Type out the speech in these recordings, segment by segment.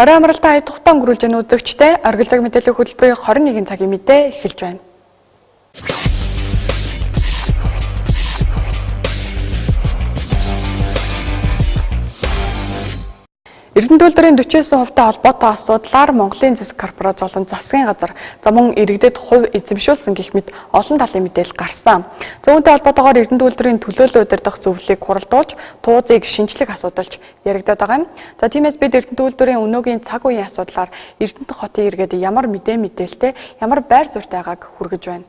Орой амралтаа ая тухтай өнгөрүүлж байгаа үзэгчтэй оргилог мэдээллийн хөтөлбөрийн 21 цагийн мэдээ эхэлж байна. Эрдэнэ төлбөрийн 49%-тай холбоотой асуудлаар Монголын засаг корпорац болон засгийн газар замун иргэдэд хувь эзэмшүүлсэн гэх мэт олон талын мэдээлэл гарсан. Үүнтэй холбоотойгоор Эрдэнэ төлбөрийн төлөөлөл удирдах зөвлөлийг хуралдуулж, тууцыг шинжлэх асуудалж яригдаад байгаа юм. За тиймээс бид Эрдэнэ төлбөрийн өнөөгийн цаг үеийн асуудлаар Эрдэнэ хотын иргэд ямар мэдээлэлтэй, ямар байр суурьтай байгааг хүргэж байна.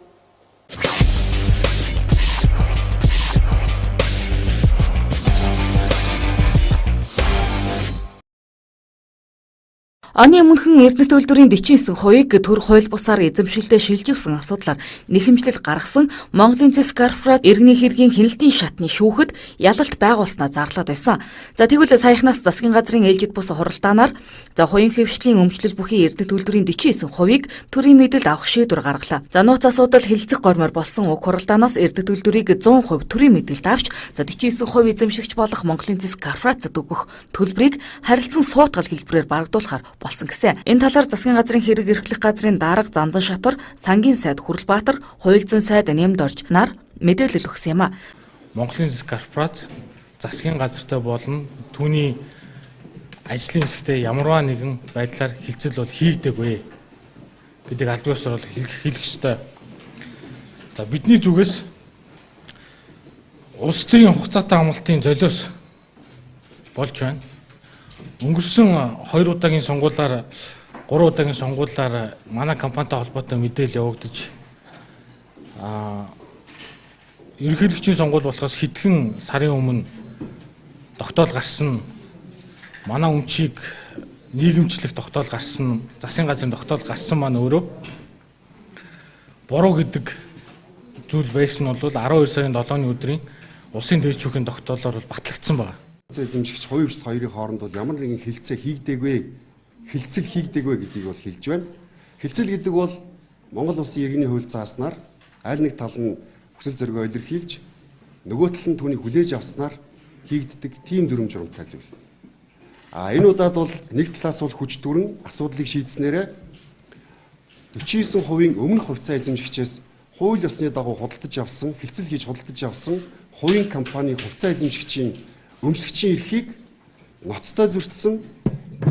Оны өмнөхөн Эрдэнэ төлбөрийн 49%-ийг төр хууль бусаар эзэмшилтэд шилжүүлсэн асуудлаар нэхэмжлэл гаргасан Монголын засаг корпорац иргэний хэргийн хяналтын шатны шүүхэд ялалт байгуулснаа зарлаад байсан. За тэгвэл саяхнаас засгийн газрын ээлжид бус хуралдаанаар хувийн хэвшлийн өмчлөл бүхий Эрдэнэ төлбөрийн 49%-ийг төрийн мэдэл авах шийдвэр гаргалаа. За нууц асуудал хилцэх гормоор болсон уг хуралдаанаас Эрдэнэ төлбөрийг 100% төрийн мэдэлд авч 49% эзэмшигч болох Монголын засаг корпорацад өгөх төлбөрийг харилцан суутгал хэлбэрээр барагдуулахаар болсон гэсэн. Энэ талаар засгийн газрын хэрэг эрхлэх газрын дарга Зандан Шатар, сангийн сайд Хүрлбаатар, хууль зүйн сайд Нямд орж нар мэдээлэл өгсөн юм а. Монголын засаг корпорац засгийн газартай болон түүний ажлын хэсэгтээ ямарваа нэгэн байдлаар хилцэл бол хийгдэггүй гэдэг албан ёсоор бол хэлэх ёстой. За бидний зүгээс улс төрийн хугацаатай амлалтын золиос болж байна. Өнгөрсөн 2 удаагийн сонгуулиар 3 удаагийн сонгуулиар манай компанитай холбоотой мэдээлэл явагдаж ерөнхийлөгчийн сонгуул болохоос хэдхэн сарын өмнө тогтоол гарсан манай өмчийг нийгэмчлэх тогтоол гарсан засгийн газрын тогтоол гарсан маань өөрөө буруу гэдэг зүйл байсан нь бол 12 сарын 7-ны өдрийн улсын дээд шүүхийн тогтоолоор батлагдсан байна. Эзэмшигч хувьчд хоёрын хооронд бол ямар нэгэн хилцэл хийгдэггүй гэдгийг бол хэлж байна. Хилцэл гэдэг бол Монгол улсын иргэний хууль зааснаар аль нэг тал нь хүсэл зоригоо илэрхийлж нөгөө тал нь түүнийг хүлээж авснаар хийгддэг тийм дүрм журамтай зүйл. Энэ удаад бол нэг талаас бол хүч дүрэн асуудлыг шийдснээрээ 49% өмнөх хувьцаа эзэмшигчээс хууль ёсны дагуу худалдаж авсан, хилцэл хийж худалдаж авсан хувийн компани хувьцаа эзэмшигчийн өмчлөгчийн эрхийг ноцтой зөрчсөн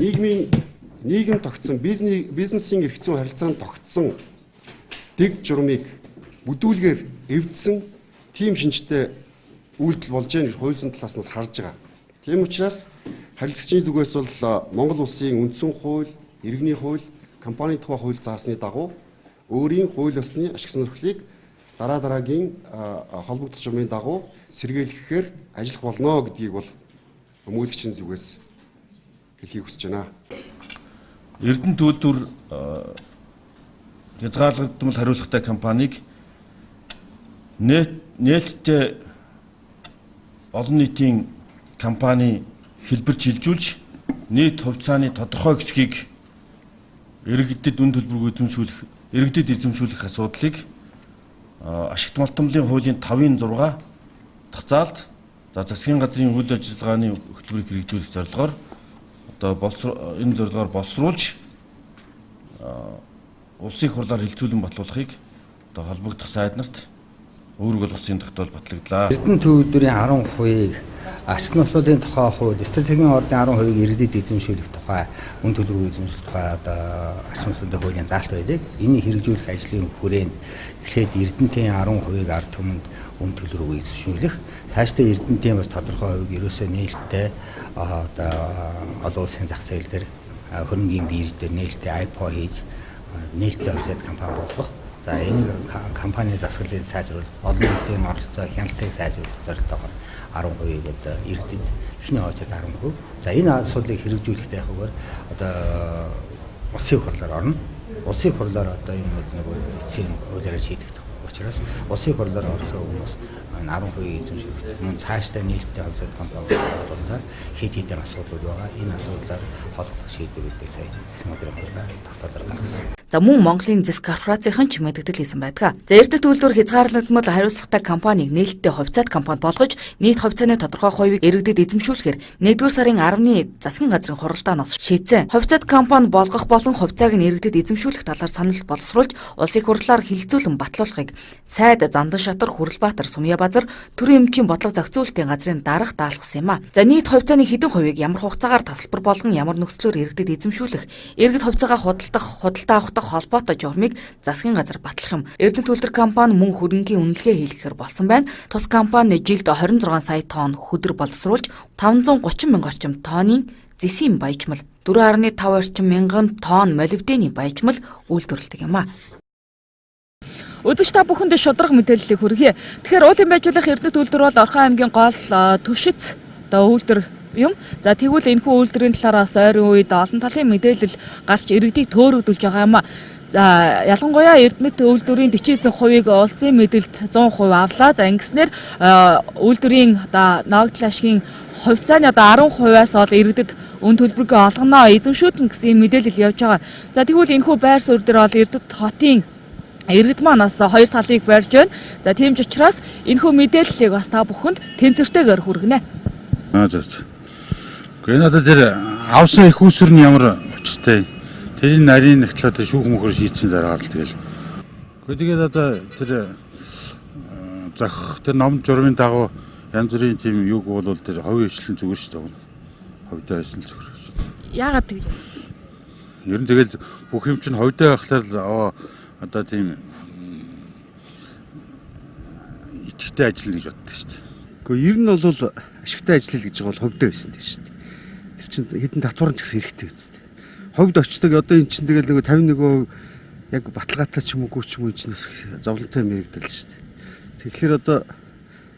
нийгэм тогтсон бизнесийн эрх зүйн харилцаанд тогтсон дэг журмыг бүдүүлгээр эвдсэн тийм шинжтэй үйлдэл болж байгаа гэж хууль зүйн талаас нь харж байгаа. Тийм учраас харилцагчийн зүгээс бол Монгол улсын үндсэн хууль, иргэний хууль, компани тухай хууль заасны дагуу өөрийн хууль ёсны ашиг сонирхлыг дараагийн холбогдох журмын дагуу сэргийлэхээр ажиллах болно гэдгийг бол өмгөөлөгчийн зүгээс хэлхийг хүсэж байна. Эрдэнэ төлбөр хязгаарлагдмал хариуцлагатай компанийг нээлттэй олон нийтийн компани хэлбэр шилжүүлж нийт хувьцааны тодорхой хэсгийг иргэдэд эзэмшүүлэх асуудлыг ашигт малтмлын хуулийн 5-ын 6 дахь заалд засгийн газрын үйл ажиллагааны хөтөлбөрийг хэрэгжүүлэх зорилгоор энэ зорилгоор боловсруулж улсын их хурлаар хилцүүлэн батлуулахыг холбогдох сайд нарт өөрөг улсын тогтоол батлагдлаа. Эрдэнэ төлбөрийн 10%-ийг ашиг нөхцөлийн тухай хууль, стратегийн ордын 10%-ийг иргэдэд эзэмшүүлэх тухай, үн төлбөрийг эзэмшүүлэх тухай ашиг нөхцөлийн хуулийн заалт байдаг. Энийг хэрэгжүүлэх ажлын хүрээнд эхлээд Эрдэнэтийн 10%-ийг ард түмэнд үн төлбөрөөр эзэмшүүлэх, цаашдаа Эрдэнэтийн бас тодорхой хувийг ерөөсөө нээлттэй олон улсын зах зээл дээр хөрөнгөний биер дээр нээлттэй IPO хийж нээлттэй хувьсад компани болгох. За энэ компани засаглалыг сайжруулах, олон нийтийн оролцоо хяналтыг сайжруулах зорилготойгоор 10%-ийг иргэдэд эхний хойцод 10%. За энэ асуудлыг хэрэгжүүлэхдээ яхагүйгээр улсын хурлаар орно. Улсын хурлаар юмуд нөгөө эцсийн хуулиараа шийдэгдэх учраас улсын хурлаар орох хүмүүс 10%-ийг эзэмшүүлэх мөн цаашдаа нээлттэй хувьсад компани болгохоор хэд хэдэн асуудал байгаа. Энэ асуудлаар холбогдох шийдвэрүүдийг сая засгийн газрын хуулиар тогтоолоор гаргасан. За мөн Монголын зэс корпорацийн ч мэдэгдэл хийсэн байдаг. За эрдэт үйлдвэр хязгаарлагдмал хариуцлагатай компанийг нээлттэй хувьцаат компани болгож нийт хувьцааны тодорхой хувийг иргэдэд эзэмшүүлэхээр 1-р сарын 10-ны засгийн газрын хуралдаанаас шийдсэн. Хувьцаат компани болгох болон хувьцааг нь иргэдэд эзэмшүүлэх талаар санал боловсруулж улсын хурлаар хилцүүлэн батлуулахыг сайд Зандан шатар, Хүрэлбаатар, Сумьябазар төрийн эмчийн бодлого зохицуулалтын газрын дарга даалгасан юм а. За нийт хувьцааны хэдэн хувийг ямар хугацаагаар тасалбар болгон ямар нөхцлөөр иргэдэд эзэмшүүлэх, иргэд хувьцаагаа худалдаа авахдах холбоотой журмыг засгийн газар батлах юм. Эрдэнэт үйлдвэр компани мөн хөрөнгийн үнэлгээ хийлгэхээр болсон байна. Тус компани жилд 26 сая тонн хөдөр боловсруулж 530 мянга орчим тонны зэсийн баяжмал 4.5 орчим мянган тонн молибдений баяжмал үйлдвэрлэдэг юм а. Өдөрч та бүхэнд шударга мэдээллийг хүргье. Тэгэхээр уулын байжуулах Эрдэнэт үйлдвэр бол Орхон аймгийн гол түвшиц үйлдвэр юм. За тэгвэл энэхүү үйлдвэрийн талаараас ойрын үед олон талын мэдээлэл гарч иргэдийг төөрөгдүүлж байгаа юм а. За ялангуяа Эрдэнэт үйлдвэрийн 49%-ийг улсын мэдээлэлд 100% авлаа. За ингэснээр үйлдвэрийн ногдол ашигын хувьцааны 10%-аас ол иргэдэд өн төлбөргөө олгоно, эзэмшүүлнэ гэсэн мэдээлэл явж байгаа. За тэгвэл энэхүү байр суурь дээр бол Эрдэнэт хотын иргэд манаас хоёр талыг барьж байна. За тийм ч учраас энэхүү мэдээллийг бас та бүхэнд тэнцвэртэйгээр хүргэнэ. За. Гэхдээ надад тэр авсан их усүр нь ямар очтой. Тэрийн нарийн нэгтлээд шүүх мөхөр шийдсэн дараа л тэгэл. Гэхдээ тэгээд одоо тэр зах тэр ном журмын дагуу янз бүрийн тийм юг бол тэр ховын хвшлэн зүгээр шүү дээ. Ховдоо байсан л зүгээр шүү. Яагаад тэгж? Ер нь тэгэл бүх юм чинь ховдоо байхлаар одоо тийм идэвхтэй ажиллана гэж боддог шүү дээ. Гэхдээ ер нь бол ашигтай ажиллая гэж байгаа бол ховдоо байсан дээ шүү дээ. Тэр чинь хэдэн татварч гэсэн хэрэгтэй биз дээ. Ховд очдог одоо эн чинь тэгэл нэг 51% яг баталгаатай ч юм уугүй ч юм уу чинь бас зовлонтой мэрэгдэл шүү дээ. Тэгэхээр одоо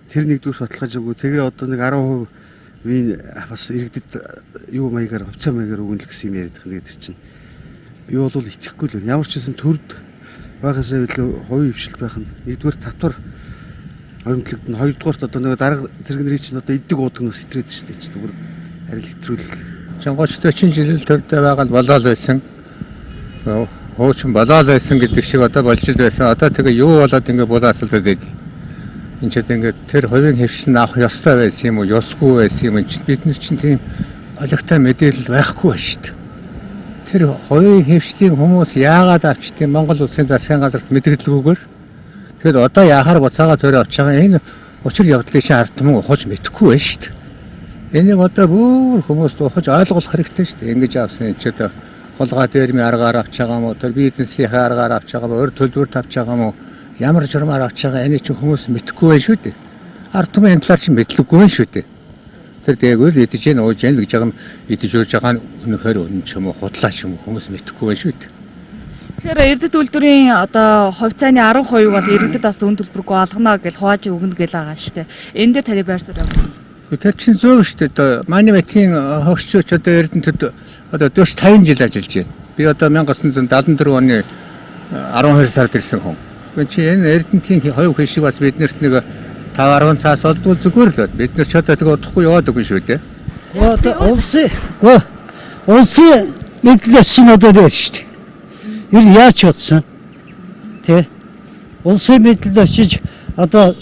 тэр нэгдүгээр баталгааж өгөө тэгээ одоо нэг 10% бас иргэдэд юу маягаар хувьцаа маягаар өгнө л гэсэн юм яриад байгаа. Тэр чинь би бол итгэхгүй л ямар ч гэсэн төрд багасаа илүү хувийн хвшилт байх нь нэгдүгээр татвар хоримтлогдно, хоёрдугаарт одоо нэг дарга зэрэгнэрийн чинь одоо иддэг уудаг нь сэтрээд шүү дээ. Зүгээр харил хэтрүүлэл. 30-40 жил төрдөө байгаа л болоод байсан. Хуучин болоод байсан гэдэг шиг одоо болж байсан. Одоо тэгээ юу болоод ингэ булаацалдаад байд. Энд ч ингээд тэр хувийн хвшин авах ёстой байсан юм уу, ёсгүй байсан юм чинь бид нар чинь тийм олигтой мэдээлэл байхгүй байна шүү дээ. Тэр хувийн хвшлийн хүмүүс яагаад авчдгийг Монгол Улсын засгийн газарт мэдгэлгүйгээр тэгэхээр одоо яхаар буцаага төрөө авч байгаа энэ учир явдлыг чинь ард түмэн ухаж мэдэхгүй байна шүү дээ. Энийг одоо бүр хүмүүст ухаж ойлгох хэрэгтэй шүү дээ. Ингэж авсан энэ ч одоо холгаа дээрми аргаар авч байгаа мó, тэр бизнесийн аргаар авч байгаа мó, өөр төлбөрт авч байгаа мó, ямар журмаар авч байгаа энийг чинь хүмүүс мэдэхгүй байна шүү дээ. Ард түмэн энэ талаар чинь мэдлэггүй байна шүү дээ. Тэр дээгүүр идэж гэн ууж гэн гэж байгаа юм идэж ууж байгаа нь өнөхөр өн ч юм уу худлаа ч юм уу хүмүүс мэдэхгүй байна шүү дээ. Тэгэхээр Эрдэнэт үйлдвэрийн одоо хувьцааны 10% бол иргэдэд бас өн төлбөргүй олгоно гэж хувааж өгнө гэж байгаа шүү дээ. Энэ дээр таны байр суурь юу? Тэр чинь зөв шүү дээ. Манай мэтийн хөгжчөөч одоо Эрдэнэтэд одоо 40-50 жил ажиллаж байна. Би одоо 1974 оны 12 сард ирсэн хүн. Энд чинь энэ Эрдэнэтийн хувь хвшиг бас биднэрт нэг 5-10 цаас олдвол зүгээр л бид нар ч одоо тэгээ удахгүй яваад өгнө шүү дээ. Одоо улсын мэдлэл шинодод байна шүү дээ. Ер яаж чадсан? Тэ. Улсын мэдлэл очиж одоо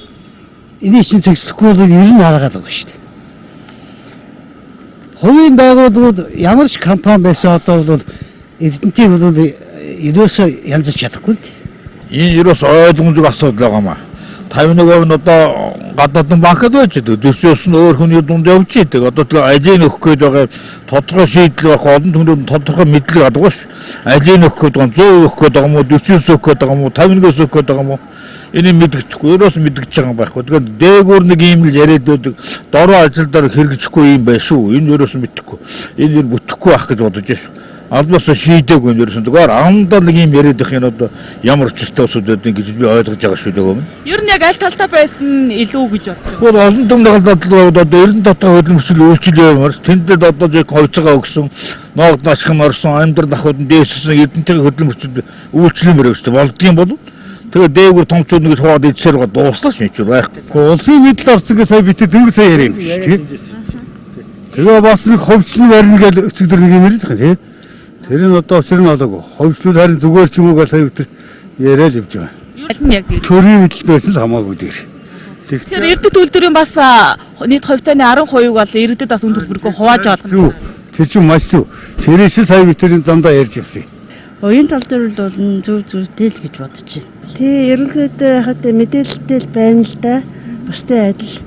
энийг чинь зэгслэхгүй бол ер нь харгалгаа шүү дээ. Хувийн байгууллагууд ямар ч компани байсан одоо бол Эрдэнэтийн бол ерөөсөө янзч чадахгүй л. Энэ ерөөс ойлгомжтой асуудал байгаа маа. 51% нь одоо гадаадын банкад байж байгаа. Дэвшүүлс нь өөр хүний дунд явж идэг. Одоо тэгээ алийг өгөх гээд байгаа тодорхой шийдэл байх олон түмэн тодорхой мэдлэг адаггүй ш. Алийг өгөх гээд байгаа 100 өгөх гээд байгаа мó, 40 өгөх гээд байгаа мó, 50-аас өгөх гээд байгаа мó. Энийг мэдгэхгүй, ерөөс мэдгэж байгаа юм байхгүй. Тэгэхээр дээгүүр нэг юм л яриад байдаг. Дороо ажилдаар хэрэгжихгүй юм байна шүү. Энэ ерөөс мэдхгүй. Энэ юу бүтэхгүй байх гэж бодож байна шүү. Албаас шийдээгүй ерөөсөн. Зүгээр амдаа нэг юм яриад их юм одоо ямар учиртай усуд байдаг гэж би ойлгож байгаа шүү дээ гомн. Ер нь яг аль талтай байсан илүү гэж бодож байна. Гол олон түмний дадлууд одоо эрдэнэ дотоо хөдөлмөрчл үйлчлэл яваар тэндээ одоо яг хувьцаагаа өгсөн, ноогд ашиг нь орсон, амьдрал ахуйд нь дээшсэн эрдэнэтэй хөдөлмөрчл үйлчлэмээр өгсөн болдгийм болов. Тэгээ дээгүүр томчууд нэг хаваад идсээр гоо дууслаач юм чи байхгүй. Улсын мэдл орцгоо сая битээ дөнгөж сая яриа юм шүү дээ. Тэгээ бас нэг ховчлон барина гэж өцөгдөр нэг юм яриад байгаа тийм. Тэр нь одоо учир нь олоогүй. Ховшлууд харин зүгээр ч юм уу гэж сая өтер яриад явж байгаа. Аль нь яг Төрийн хөтөлбөрөөс л хамаагүй дээр. Тэгэхээр иргэдэд төлбөрийн бас нийт хувьцааны 10% бол иргэдэд бас үн төлбөргүй хувааж олгоно. Тэр чинь маш зөв. Тэрээс сая би тэрийн замдаа ярьж явсан. Уян тал дээр бол зөв гэж бодож байна. Тий, ерөнхийдөө хаад мэдээлэлтэй байна л да. Бусдын адил.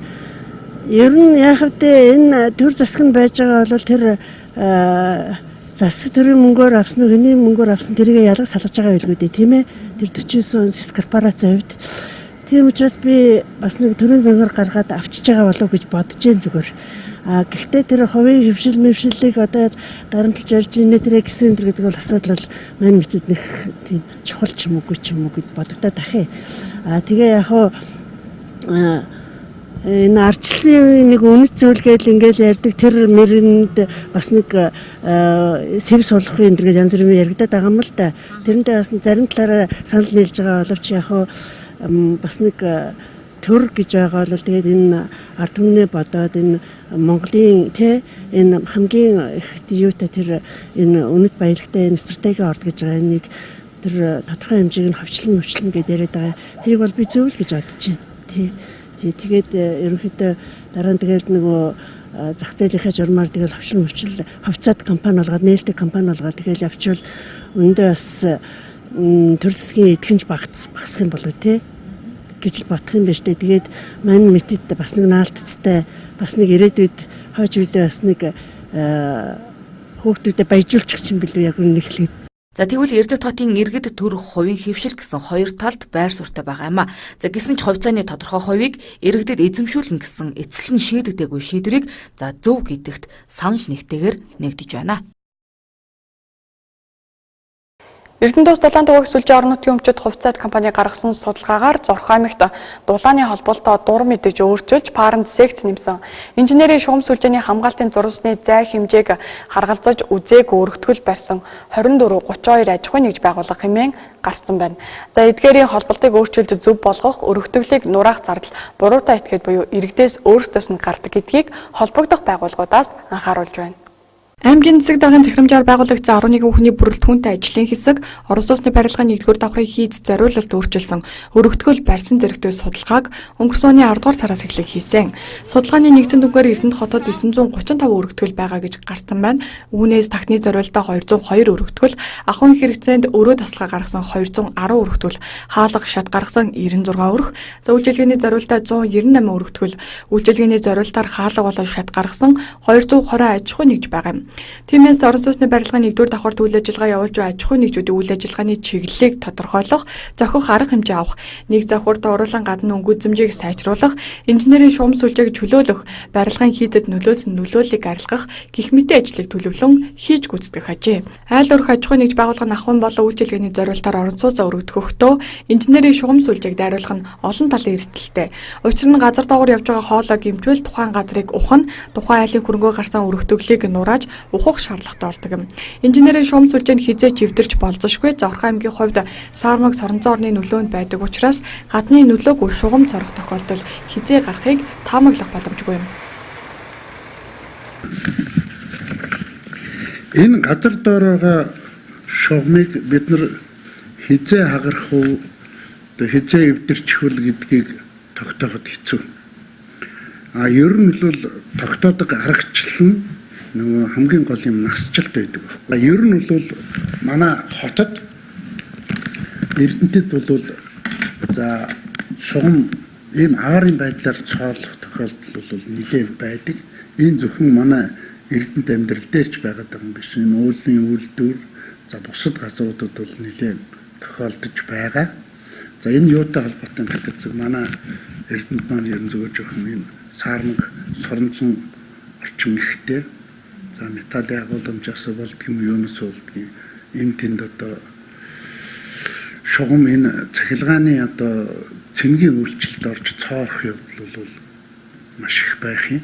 Ер нь яг хэвдээ энэ төр засаг нь байж байгаа бол тэр засаг төрийн мөнгөөр авсан уу, хэний мөнгөөр авсан тэрийг ялгаж салгаж байгаа байлгүй дээ, тийм ээ. Тэр 49 он корпорацийн хувьд. Тийм учраас би бас нэг төрийн зангаар гаргаад авчиж байгаа болов гэж бодож जैन зүгээр. Гэхдээ тэр хувийн хөвшил мэвшиллийг одоо дарамтлж ярьж инээ тэр гэсэн гэдэг бол асуудал мань мэтэд нэг тийм чухал ч юм уу гэж бодогдоод ахээ. Тэгээ яг хоо энэ арчлын нэг үнэт зүйл гээл ингээл ярьдаг тэр мэрэнд бас нэг сэв сулгахын энэ янз бүрийн яригадаад байгаа юм л да. Тэрэндээ бас зарим талаараа санал нийлж байгаа боловч яг хоо бас нэг төр гэж байгаа бол тэгээд энэ ард түмнээ бодоод энэ Монголын энэ хамгийн их юутай тэр энэ үнэт баялагтай энэ стратеги орд гэж байгаа нэг тэр тодорхой хэмжээг нь хөвчлөн гэдээ яриад байгаа. Тэрийг бол би зөв л гэж бодож байна. Тий. Тэгээд ерөнхийдөө дараа нь тэгээд нөгөө зах зээлийнхаа журмаар тэгээд ховцоод компани болгоод нээлттэй компани болгоод тэгээд явчвал өндөө бас төр засгийн эдгэнж багасах юм болов тий гэж бодох юм байна штэ. Тэгээд мань мэтэд бас нэг наалтцтай бас нэг ирээдүйд хойч үедээ бас нэг хүүхдүүдэд баяжуулчих юм билүү яг үнэ хэлээд. За тэгвэл Эрдэнэт хотын иргэд төрөх хувийн хөвшил гэсэн хоёр талд байр суурьтай байгаа юм а. За гэсэн ч хувьцааны тодорхой хувийг иргэдэд эзэмшүүлнэ гэсэн эцэслэн шийдэгдээгүй шийдвэрийг за зөв гэдэгт санал нэгтэйгээр нэгдэж байна. Эрдэнэт ус дулаан дуугч сүлжээ орон нутгийн өмчөд хувьцаат компани гаргасан судалгаагаар Зорх аймагт дулааны холбоолтой дур мэдэж өөрчилж паранд секц нэмсэн. Инженерийн шугам сүлжээний хамгаалтын зурвасны зай хэмжээг харгалзаж үзээг өргөтгөл барьсан 24-32 аж ахуйн нэгж байгууллага хэмээн гарсан байна. За эдгээрийн холболтыг өөрчилж зөв болгох, өргөтгөлийг нураах зардал буруутай этгээд буюу иргэдээс өөрсдөөс нь гардаг гэдгийг холбогдох байгууллагуудаас анхааруулж байна. Аймгийн засаг даргын захирамжаар байгуулагдсан 11 хүүхний бүрэлдэхүүнтэй ажлын хэсэг орон сууцны барилгын 1-р давхрыг хийж зориулалт өөрчилсөн өргөтгөл барьсан зэрэгтэй судалгааг өнгөрсөн оны 10 дугаар сараас эхлэх хийсэн. Судалгааны нэгдсэн дүнгээр Эрдэнэт хотод 935 өргөтгөл байгаа гэж гарсан байна. Үүнээс тахны зориулалтаа 202 өргөтгөл, ахуйн хэрэгцээнд өрөө таслага гаргасан 210 өргөтгөл, хаалга шат гаргасан 96 өрх, за үйлчилгээний зориулалтаа 198 өргөтгөл, үйлчилгээний зориулалтаар хаалга болон шат гаргасан 220 аж ахуй нэгж байгаа юм. Тиймээс орон сууцны барилгын 1-р давхарт үйл ажиллагаа явуулж буй аж ахуй нэгжүүдийн үйл ажиллагааны чиглэлийг тодорхойлох, зохих арга хэмжээ авах, нэг давхарт оруулан гадна өнгөцөмжийг сайжруулах, инженерийн шугам сүлжээг чөлөөлөх, барилгын хийдэд нөлөөсөн нөлөөллийг арилгах гэх мэт ажлыг төлөвлөн хийж гүйцэтгэх ажээ. Айл өрх аж ахуй нэгж байгуулгын ахуйн болон үйлчилгээний зориулалтаар орон сууцаа өргөдөхөхдөө инженерийн шугам сүлжээг дайруулах нь олон талын эрсдэлтэй. Учир нь газар доогуур явж байгаа хоолой гэмтвэл тухайн газрыг ухна, тухайн айлын хөрөнгөө гарсан өргөтгөлийг нурааж ухах шаардлагатай болдог юм. Инженерийн шугам сүлжээнд хизээ живдэрч болзошгүй. Зорх аймгийн хувьд саармаг соронзон орны нөлөөнд байдаг учраас гадны нөлөөгүй шугам цорох тохиолдол хизээ гарахыг таамаглах боломжгүй юм. Энэ газар дээр байгаа шугамыг бид нар хизээ хагарах уу, хизээ эвдэрчих үл гэдгийг тогтооход хэцүү. Ер нь бол тогтоодог аргачлал нь нөгөө хамгийн гол юм насжилт байдаг байна. Ер нь бол манай хотод Эрдэнэтэд бол за шугам ийм агарын байдлаар цоолох тохиолдол бол нэлээд байдаг. Энэ зөвхөн манай Эрдэнэт амьдрал дээр ч байгаад байгаа юм биш. Энэ уулын үйлдвэр за бусад газруудад бол нэлээд тохиолдож байгаа. За энэ юутай холбоотой гэдэг манай Эрдэнэт маань ер нь зөвхөн жоохон энэ саармаг соронзон орчин ихтэй. За металлын агуулмжаас болдго юм юунаас болдгийг энэ тэнд одоо шугам энэ цахилгааны одоо цэнгийн үйлчлэлд орж цоорох явдал бол маш их байх юм.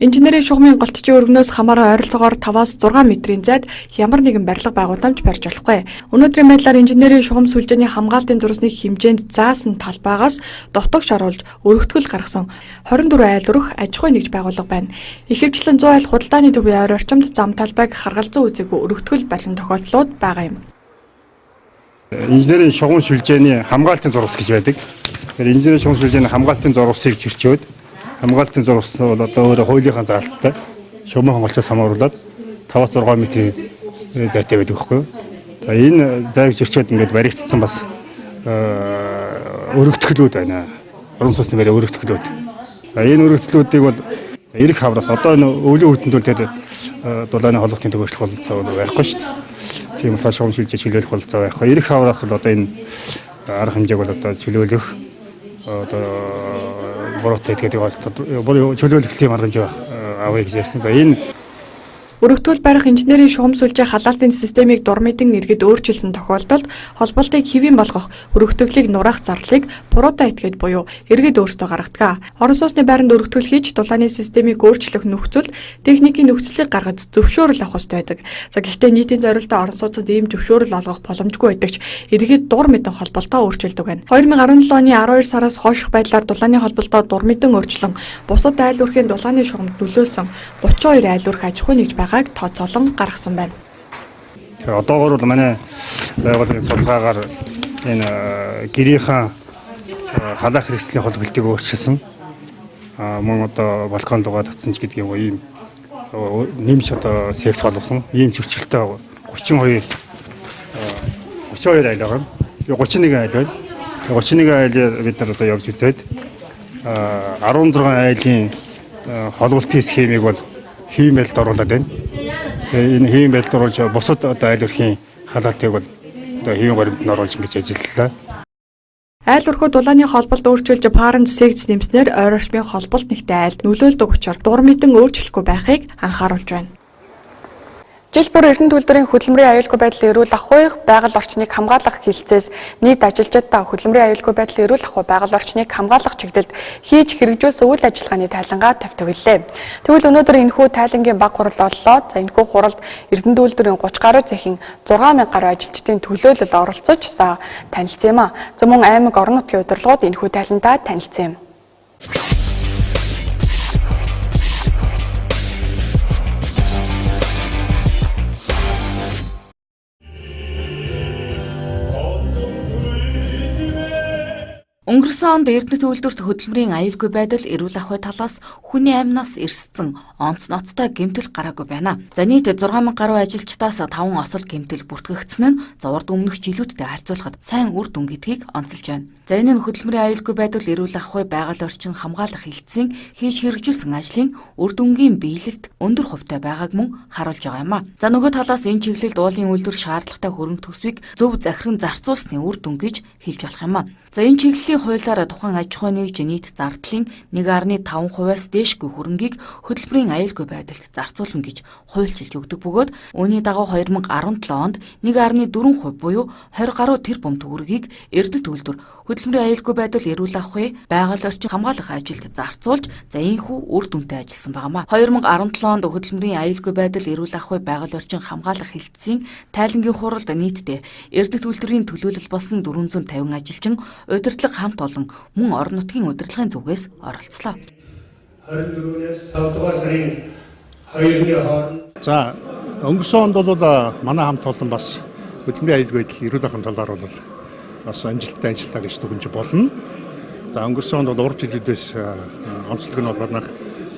Инженерийн шугамын голтчийн өргөнөөс хамааран ойролцоогоор 5-6 метрийн зайд ямар нэгэн барилга байгууламж барьж болохгүй. Өнөөдрийн байдлаар инженерийн шугам сүлжээний хамгаалтын зурсны хэмжээнд заасан талбайгаас дотогш оруулж өргөтгөл гаргасан 24 айл өрх аж ахуйн нэгж байгууллага байна. Ихэвчлэн 100 айл худалдааны төвийн ойр орчимд зам талбайг харгалзан үзээгүй өргөтгөл барьсан тохиолдлууд байгаа юм. Инженерийн шугам сүлжээний хамгаалтын зурвас гэж байдаг. Тэгэхээр инженерийн шугам сүлжээний хамгаалтын зурвасыг зөрчөөд хамгаалтын зурвас бол одоо өөрөө хуулийнхаа заалттай шугамын хонголцоос хамааруулаад 5-6 метрийн зайтай байдаг байхгүй юу. За энэ зайг зөрчөөд ингээд баригдсан бас өргөтгөлүүд байна. Уран сүнсний барай өргөтгөлүүд. За энэ өргөтгөлүүдийг бол эрэг хавраас одоо энэ өвлийн хөтөлбөр дээр дулааны холбоотой төгсгөл бололцоо байхгүй шүү дээ. Тийм болохоор шугам сүлжээ чөлөөлөх бололцоо байхгүй. Эрэг хавраас бол одоо энэ арга хэмжээг бол одоо чөлөөлөх одоо бороотой гэдэг бол чөлөөлөх юм арга хэмжээ авъя гэж ярьсан. За энэ өргөтгөл барих инженерийн шугам сүлжээ халаалтын системийг дурмитан иргэд өөрчилсөн тохиолдолд холболтыг хэвийн болгох өргөтгөлийг нураах зарлыг буруудаа этгээд буюу иргэд өөрсдөө гаргадаг. Орон сууцны байранд өргөтгөл хийж дулааны системийг өөрчлөх нөхцөлд техникийн нөхцөлийг гаргаж зөвшөөрөл авах хэрэгтэй байдаг. За гэхдээ нийтийн зорилттой орон сууцад ийм зөвшөөрөл олгох боломжгүй байдагч иргэд дурмитан холболтоо өөрчилдөг байна. 2017 оны 12 сараас хойших байдлаар дулааны холболтоо дурмитан өөрчлөн бусад айл өрхийн дулааны шугамд нөлөөлсөн 32 айл өрх аж ахуйн нэгж тооцоолон гаргасан байна. Тэгэхээр одоогоор бол манай байгууллагын судалгаагаар энэ гэрийнхэн халаах хэрэгслийн холбогдлыг өөрчилсөн. Мөн одоо балкон дугаа татсан ч гэдэг юм уу ийм нэмж одоо секс болгосон. Ийм зөрчилтэй 32 айл байгаа. 31 айл байна. 31 айлыг бид нар одоо явж үзээд 16 айлын холболтын схемийг бол хийм байлд оруулаад байна. Тэгээ энэ хийм байлд оруулж бусад одоо айл өрхийн халаалтыг бол одоо хийм горимд нь оруулж ингэж ажиллалаа. Айл өрхөө дулааны холболт өөрчилж парент секц нэмснээр ойр орчмын холболт нэгтэй айлд нөлөөлдөг учраас дурмитан өөрчлөхгүй байхыг анхааруулж байна. Жил бүр Эрдэнэ төлбөрийн хөтөлбөрийн аюулгүй байдлын эрүүл ахуйн байгаль орчныг хамгаалах хилцээс нийт ажилчдаа хөтөлбөрийн аюулгүй байдлын эрүүл ахуй байгаль орчныг хамгаалах чиглэлд хийж хэрэгжүүлсэн үйл ажиллагааны тайлангаа тавьтаглалээ. Тэгвэл өнөөдөр энэхүү тайлангийн баг хурал боллоо. За энэхүү хуралд Эрдэнэ төлбөрийн 30 гаруй цэхийн 6000 гаруй ажилчдын төлөөлөл оролцож танилцсан юм а. За мөн аймаг орон нутгийн удирдлагууд энэхүү тайландаа танилцсан юм. Өнгөрсөн онд Эрдэнэ төлөвлөлт хөтөлбөрийн аюулгүй байдал эрүүл ахуй талаас хүний амнаас эрсцэн онц ноцтой гэмтэл гараагүй байна. За нийт 6000 гаруй ажилчдаас 5 осол гэмтэл бүртгэгдсэн нь зурд өмнөх жилүүдтэй харьцуулахад сайн үр дүн гэдгийг онцолж байна. За энэ нь хөтөлбөрийн аюулгүй байдал эрүүл ахуй байгаль орчин хамгаалах хилцээний хийж хэрэгжүүлсэн ажлын үр дүнгийн биелэлт өндөр хувьтай байгааг мөн харуулж байгаа юм а. За нөгөө талаас энэ чиглэлд уулын үйлдвэр шаардлагатай хөрөнгө төсвийг зөв захиран зарцуулсны үр дүн гэж хэлж болох юм а. За энэ чиглэлийн хуулиар тухайн аж ахуйн нэгж нийт зардлын 1.5%-аас дээшгүй хөрөнгийг хөтөлбөрийн аюулгүй байдалд зарцуулна гэж хуульчилж өгдөг бөгөөд үүний дагуу 2017 онд 1.4% буюу 20 гаруй тэрбум төгрөгийг Эрдэнэ төлөвлөлт хөтөлбөрийн аюулгүй байдал эрүүл ахуй байгаль орчин хамгаалах ажилд зарцуулж энэхүү үр дүнтэй ажилласан байнамаа. 2017 онд хөтөлбөрийн аюулгүй байдал эрүүл ахуй байгаль орчин хамгаалах хилцээний тайлангийн хуралд нийтдээ Эрдэнэ төлөвлөрийн төлөөлөл болсон 450 ажилчин удирдлага хамт олон мөн орон нутгийн удирдлагын зүгээс оролцлоо. 24-ээс 5 дугаар сарын 2-ны хооронд за өнгөрсөн онд бол манай хамт олон бас хөтөлбөрийн аюулгүй байдал эрүүл ахуйн талаар бол бас амжилттай ажиллаа гэж дүгнэж болно. За өнгөрсөн онд бол урд жилүүдээс онцлог нь бол манайх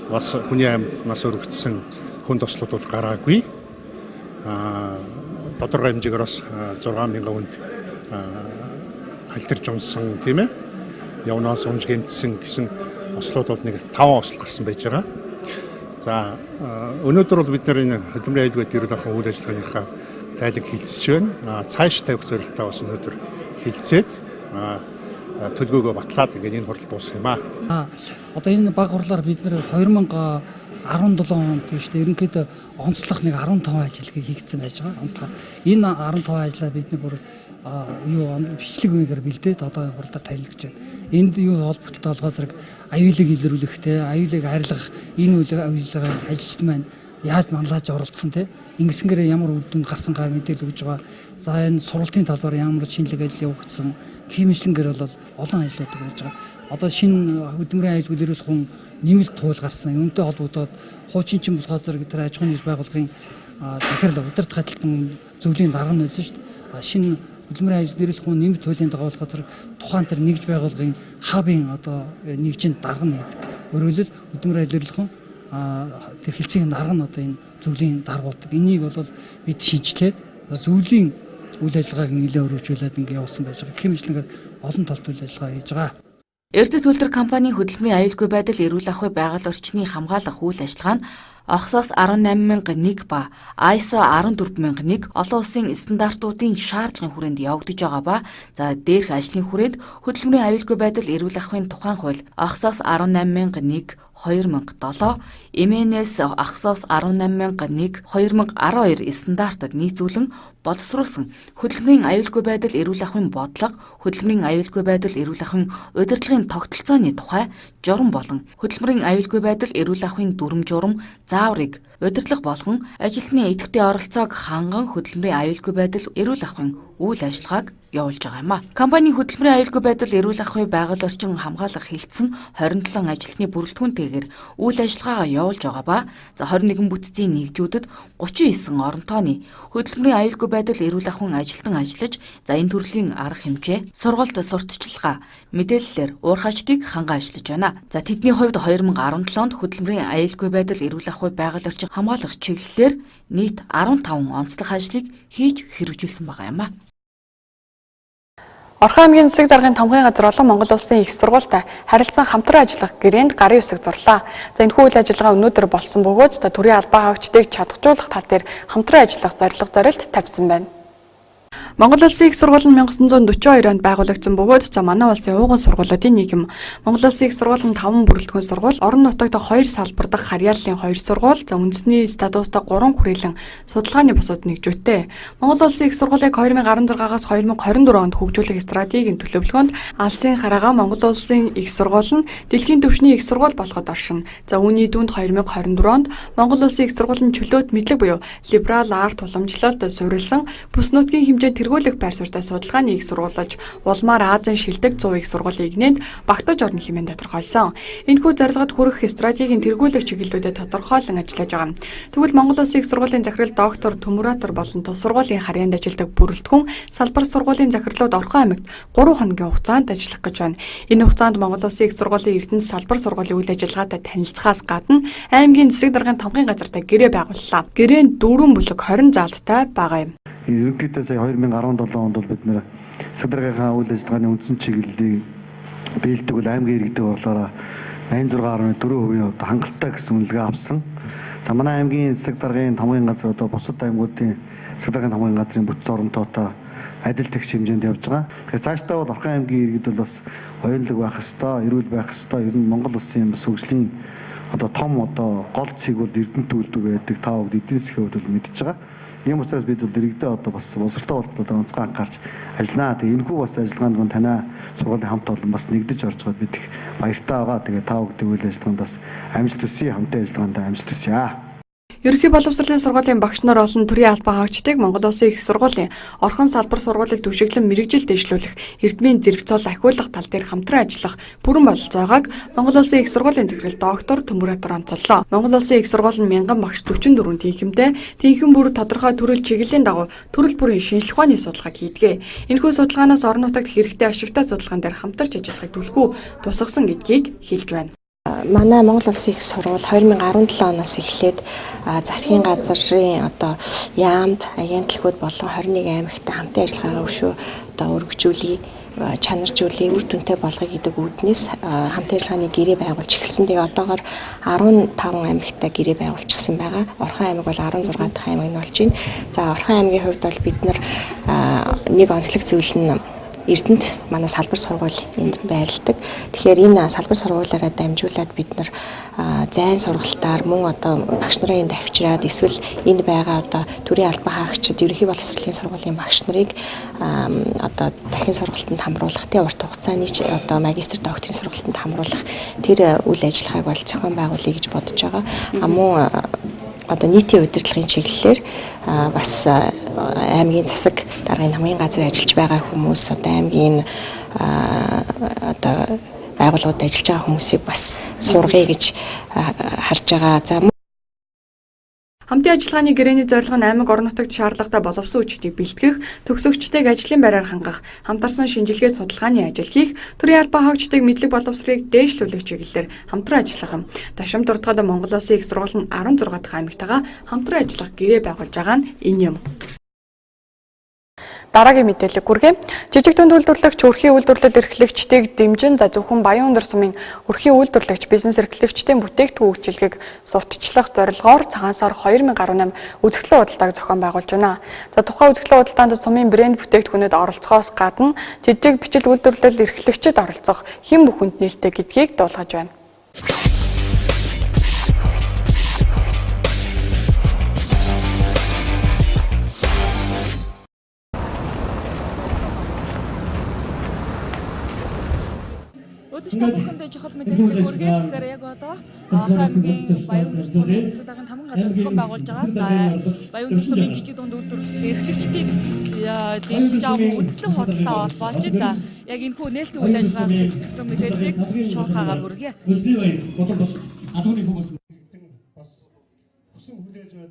бас хүний амнаас өргөцсөн хүн тослууд бол гараагүй. Тодорхой хэмжээгээр бас 6000 хүнд халтарч унсан тийм ээ. Явнаас унж гэмтсэн гэсэн ослууд бол нэг 5 осол гарсан байж байгаа. За өнөөдөр бол бид нар энэ хөтөлбөрийн аюулгүй байдал эрүүл ахуйн үйл ажиллагааныхаа тайлаг хилцэж байна. Цааш тавих зорилттой бас өнөөдөр хилцээд төлгөөгөө батлаад ингээд энэ хурал дуусах юм аа. Одоо энэ баг хурлаар бид нэр 2017 онд биш үү ерөнхийдөө онцлох нэг 15 ажилыг хийгдсэн байж байгаа. Онцлохоор энэ 15 ажлаа бид нар бүр бичлэг үегээр бэлдээд одоо энэ хуралдаар танилцж байна. энд юу холбогдолтой олгоо зэрэг аюулыг илрүүлэх те аюулыг харьлах энэ үйл ажиллагаа ажилчид маань яаж манлайж оролцсон те ингэсэнгээр ямар үр дүнд гарсан гаар мэдээлэл өгж байгаа. За энэ сургалтын талбаар ямар шинжилгээ ажил явагдсан химичлэнгээр бол олон ажлууд хийж байгаа. Одоо шинэ хөдөлмөрийн аюулгүй эрүүл хүн нэмэлт туул гарсан. Үүнтэй холбогдоод хуучин чин булгаа зэрэг тэр аж ахуйн нэгж байгууллагын захирал удирдах адилтан зөвлөлийн дарга нь байсан шүү дээ. Шинэ хөдөлмөрийн аюулгүй эрүүл хүн нэмэлт туйлын дагуулгаа зэрэг тухайн тэр нэгж байгууллагын хабын одоо нэгжинд дарга нь гэдэг. Өөрөөр хэлбэл хөдөлмөрийн аюулгүй эрүүл хүн тэр хэлцгийн дарга нь одоо энэ зөвлөлийн даргуулдаг. Энийг бол бид шинжилээд зөвлөлийн үйл ажиллагааг нэлээд өргөжүүлээд ингэ явуулсан байж байгаа. Хэмжлэгээр олон талт үйл ажиллагаа хийж байгаа. Эрдэнэ төлтөр компанийн хөдөлмөрийн аюулгүй байдал эрүүл ахуй байгаль орчны хамгаалах үйл ажиллагаа нь Огсоос 18001 ба ISO 14001 олон улсын стандартуудын шаардлагын хүрээнд явагдаж байгаа ба за дээрх ажлын хүрээнд хөдөлмөрийн аюулгүй байдал эрүүл ахуйн тухайн хууль Огсоос 18001 2007 MNS Огсоос 18001 2012 стандартад нийцүүлэн боловсруулсан хөдөлмөрийн аюулгүй байдал эрүүл ахуйн бодлого, хөдөлмөрийн аюулгүй байдал эрүүл ахуйн удирдлагын тогтолцооны тухай журам болон хөдөлмөрийн аюулгүй байдал эрүүл ахуйн дүрм журам зааврыг удирдлага болгон ажилтны идэвхтэй оролцоог ханган хөдөлмөрийн аюулгүй байдал эрүүл ахуйн үйл ажиллагааг явуулж байгаа юм а. Компанийн хөдөлмөрийн аюулгүй байдал эрүүл ахуй байгаль орчин хамгаалах хэлтсэн 27 ажилтны бүрэлдэхүүнтэйгээр үйл ажиллагаагаа явуулж байгаа ба за 21 бүтцийн нэгжүүдэд 39 оронтооны хөдөлмөрийн аюулгүй байдал эрүүл ахуйн ажилтан ажиллаж за энэ төрлийн арга хэмжээ, сургалт сурталчилгаа, мэдээллээр уурхачдыг хангаа ажиллаж байна. За тэдний хувьд 2017 онд хөдөлмөрийн аюулгүй байдал эрүүл ахуй байгаль орчин хамгаалах чиглэлээр нийт 15 онцлог ажлыг хийж хэрэгжүүлсэн байгаа юм а. Орхон аймгийн засаг даргын тамгын газар олон Монгол улсын их сургуультай харилцан хамтран ажиллах гэрээнд гарын үсэг зурлаа. За энэхүү үйл ажиллагаа өнөөдөр болсон бөгөөд төрийн албаа хавчдыг чадахжуулах тал дээр хамтран ажиллах зорилго зорилт тавьсан байна. Монгол улсын их сургууль нь 1942 онд байгуулагдсан бөгөөд манай улсын ууган сургуулиудын нэг юм. Монгол улсын их сургууль нь 5 бүрэлдэхүүн сургууль, орон нутагт 2 салбар дахь харьяаллын 2 сургууль, үндэсний статустай 3 хүрээлэн судалгааны бусад нэгжүүтэй. Монгол улсын их сургуулийг 2016-аас 2024 онд хөгжүүлэх стратегийн төлөвлөгөөнд алсын хараагаа Монгол улсын их сургууль нь дэлхийн түвшний их сургууль болоход оршин. За үүний дүнд 2024 онд Монгол улсын их сургууль нь чөлөөт мэдлэг буюу либерал арт уламжлалт суурилсан бүс нутгийн хэмжээнд тэргүүлэх байр суурьтай судалгааны их сургуулж улмаар Азийн шилдэг 100 их сургуулийн игнэнд багтаж орно хэмээн тодорхойлсон. Энэхүү зорилгод хүрэх стратегийн тэргүүлэх чиглэлүүдэд тодорхойлон ажиллаж байгаа. Тэгвэл Монгол улсын их сургуулийн захирал доктор Төмүратор болон тус сургуулийн харьяанд ажилладаг бүрэлдэхүүн салбар сургуулийн захирлууд Орхон аймагт 3 хоногийн хугацаанд ажиллах гэж байна. Энэ хугацаанд Монгол улсын их сургуулийн Эрдэнэ салбар сургуулийн үйл ажиллагаатай танилцахаас гадна аймгийн засаг даргын тамгын газартай гэрээ байгууллаа. Гэрээнд 4 бүлэг 20 заалттай байгаа юм. Ерөнхийдөө сая 2017 онд бол бид нэр засаг даргынхаа үйл ажиллагааны үндсэн чиглэлийг биелдэг бол аймгийн иргэдэг борлороо 86.4% хангалттай гэсэн үнэлгээ авсан. За манай аймгийн засаг даргын тамгын газар одоо бусад аймагуудын засаг даргын тамгын газрын бүтц оронтойтой адил тэгш хэмжээнд явж байгаа. Тэгэхээр цаашдаа бол Орхон аймгийн иргэд бол бас оюунлаг байх ёстой, эрүүл байх ёстой. Ер нь Монгол улсын бас хөгжлийн одоо том одоо гол цэг бол Эрдэнэт үйлдвэр байдаг. Та бүгд эдийн засгийн хувьд бол мэдж байгаа. Ийм учраас бид бол иргэдээ одоо бас боловсролтой болтол онцгой анхаарч ажиллана. Тэгээ энэхүү бас ажиллагаанд мань танай сургуулийн хамт олон бас нэгдэж орж байгаа бид их баяртай байгаа. Тэгээ та бүхэн үйл ажиллагаанд бас амжилт хүсье, хамтын ажиллагаанд амжилт хүсье. Ерөнхий боловсролын сургуулийн багш нар болон төрийн албаа хавчдыг Монгол улсын их сургуулийн Орхон салбар сургуулийг түвшиглэн мэрэгжил дэвшлүүлэх, эрдмийн зэрэг цол ахиулах тал дээр хамтран ажиллах бүрэн бололцоогоог Монгол улсын их сургуулийн захирал доктор Төмүратор онцоллоо. Монгол улсын их сургууль нь 1000 багш 44 тэнхимтэй тэнхим бүр тодорхой төрөл чиглэлийн дагуу төрөл бүрийн шинжилх ухааны судалгааг хийдэг. Энэхүү судалгаанаас орон нутагт хэрэгтэй ашигтай судалгаан дээр хамтарч ажиллахыг түлхүү тусгасан гэдгийг хэлж байна. Манай Монгол улсын их сургууль 2017 оноос эхлээд засгийн газрын одоо яамд агентлагууд болон 21 аймагт хамтын ажиллагаагаа өшөө одоо өргөжүүлэе, чанаржуулъя, үр дүнтэй болгоё гэдэг үүднээс хамтын ажиллагааны гэрээ байгуулж эхэлсэн. Тэгээ одоогоор 15 аймагт гэрээ байгуулчихсан байгаа. Орхон аймаг бол 16 дахь аймаг нь болж байна. За Орхон аймгийн хувьд бол бид нар нэг онцлог зүйл нь Эрдэнэт манай салбар сургууль энд байрладаг. Тэгэхээр энэ салбар сургуулиараа дамжуулаад бид нар зайн сургалтаар мөн одоо багш нарын давчраад эсвэл энд байгаа одоо төрийн албан хаагчид ерөнхий боловсролын сургуулийн багш нарыг одоо дахин сургалтанд хамруулах, урт хугацааны одоо магистр докторийн сургалтанд хамруулах тэр үйл ажиллагааг бол зохион байгуулъя гэж бодож байгаа. Мөн одоо нийтийн удирдлагын чиглэлээр бас аймгийн засаг даргын хамгийн газар ажиллаж байгаа хүмүүс одоо аймгийн одоо байгууллагууд ажиллаж байгаа хүмүүсийг бас сургая гэж харж байгаа. За Хамтын ажиллагааны гэрээний зорилго нь аймаг орон нутагт шаардлагатай боловсон хүчийг бэлтгэх, төгсөгчдийг ажлын байраар хангах, хамтарсан шинжилгээ судалгааны ажил хийх, төрийн албан хаагчдыг мэдлэг боловсрыг дээшлүүлэх чиглэлээр хамтран ажиллах юм. Дашим дуртгад Монгол Улсын их сургууль нь 16 дахь аймагтайгаа хамтран ажиллах гэрээ байгуулж байгаа нь энэ юм. Дараагийн мэдээлэл хүргэе. Жижиг дунд үйлдвэрлэгч, өрхийн үйлдвэрлэл эрхлэгчдийг дэмжин зөвхөн Баян өндөр сумын өрхийн үйлдвэрлэгч, бизнес эрхлэгчдийн бүтээгдэхүүн үйлчилгээг сурталчлах зорилгоор цагаан сар 2018 үзэсгэлэн худалдааг зохион байгуулж байна. За тухайн үзэсгэлэн худалдаанд сумын брэнд бүтээгдэхүүнөд оролцохоос гадна жижиг бичил үйлдвэрлэл эрхлэгчид оролцох хэн бүхэнд нээлттэй гэдгийг дуулгаж байна. Өдөртөө бүхэндээ чухал мэдээлэл хүргэе. Тэгэхээр яг одоо аймгийн Баян өндөр сумын засаг даргын тамган газар зохион байгуулж байгаа. За Баян өндөр сумын жижиг дунд үйлдвэрлэл эрхлэгчдийг дэмжиж авах үзэсгэлэн худалдаа бол болж байна. За яг энэ хүү нээлттэй үйл ажиллагааг бэлтгэсэн мэдээллийг шуурхаагаар хүргэе.